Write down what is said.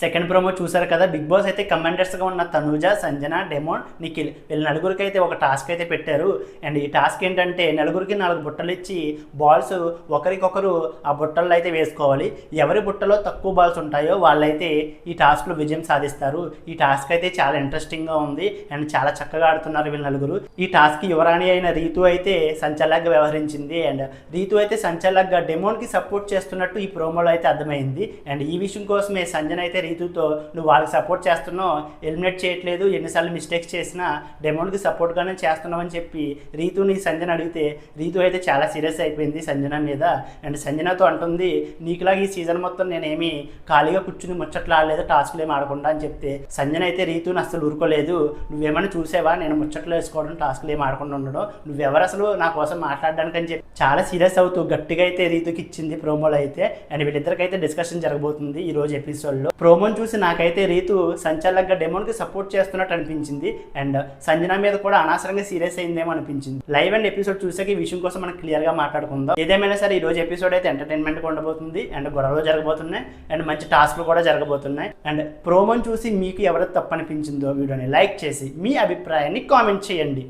Second promo చూసారు కదా. Big boss అయితే కమాండర్స్గా ఉన్న తనూజ, సంజన, డెమోన్, నిఖిల్ వీళ్ళ నలుగురికి అయితే ఒక టాస్క్ అయితే పెట్టారు. అండ్ ఈ టాస్క్ ఏంటంటే నలుగురికి 4 బుట్టలు ఇచ్చి బాల్స్ ఒకరికొకరు ఆ బుట్టల్లో అయితే వేసుకోవాలి. ఎవరి బుట్టలో తక్కువ బాల్స్ ఉంటాయో వాళ్ళైతే ఈ టాస్క్లో విజయం సాధిస్తారు. ఈ టాస్క్ అయితే చాలా ఇంట్రెస్టింగ్గా ఉంది అండ్ చాలా చక్కగా ఆడుతున్నారు వీళ్ళ నలుగురు. ఈ టాస్క్ యువరాణి అయిన రీతు అయితే సంచలనంగా వ్యవహరించింది. అండ్ రీతు అయితే సంచలనంగా డెమోన్కి సపోర్ట్ చేస్తున్నట్టు ఈ ప్రోమోలో అయితే అర్థమైంది. అండ్ ఈ విషయం కోసమే సంజన అయితే రీతుతో నువ్వు వాళ్ళకి సపోర్ట్ చేస్తున్నావు, ఎలిమినేట్ చేయట్లేదు, ఎన్నిసార్లు మిస్టేక్స్ చేసినా డెమోన్కి సపోర్ట్గానే చేస్తున్నావు అని చెప్పి రీతుని సంజన అడిగితే రీతు అయితే చాలా సీరియస్ అయిపోయింది సంజన మీద. అండ్ సంజనతో అంటుంది, నీకులాగా ఈ సీజన్ మొత్తం నేనేమి ఖాళీగా కూర్చుని ముచ్చట్లు ఆడలేదు, టాస్క్లు ఏమి ఆడకుండా అని చెప్తే సంజన అయితే రీతుని అసలు ఊరుకోలేదు. నువ్వేమైనా చూసావా నేను ముచ్చట్లు వేసుకోవడం, టాస్క్లు ఏమి ఆడకుండా ఉండడం, నువ్వెవరు అసలు నా కోసం మాట్లాడడానికి అని చెప్పి చాలా సీరియస్ అవుతూ గట్టిగా అయితే రీతుకి ఇచ్చింది ప్రోమోలో అయితే. అండ్ వీళ్ళిద్దరికైతే డిస్కషన్ జరగబోతుంది ఈ రోజు ఎపిసోడ్లో. ప్రోమోని చూసి నాకైతే రీతు సంచలనంగా డెమోన్కి సపోర్ట్ చేస్తున్నట్టు అనిపించింది. అండ్ సంజన మీద కూడా అనవసరంగా సీరియస్ అయిందేమో అనిపించింది. లైవ్ అండ్ ఎపిసోడ్ చూసాక ఈ విషయం కోసం మనం క్లియర్గా మాట్లాడుకుందాం. ఏదేమైనా సరే ఈ రోజు ఎపిసోడ్ అయితే ఎంటర్టైన్మెంట్గా ఉండబోతుంది అండ్ గొడవలు జరగబోతున్నాయి అండ్ మంచి టాస్క్లు కూడా జరగబోతున్నాయి. అండ్ ప్రోమోని చూసి మీకు ఎవరైతే తప్పు అనిపించిందో వీడియోని లైక్ చేసి మీ అభిప్రాయాన్ని కామెంట్ చేయండి.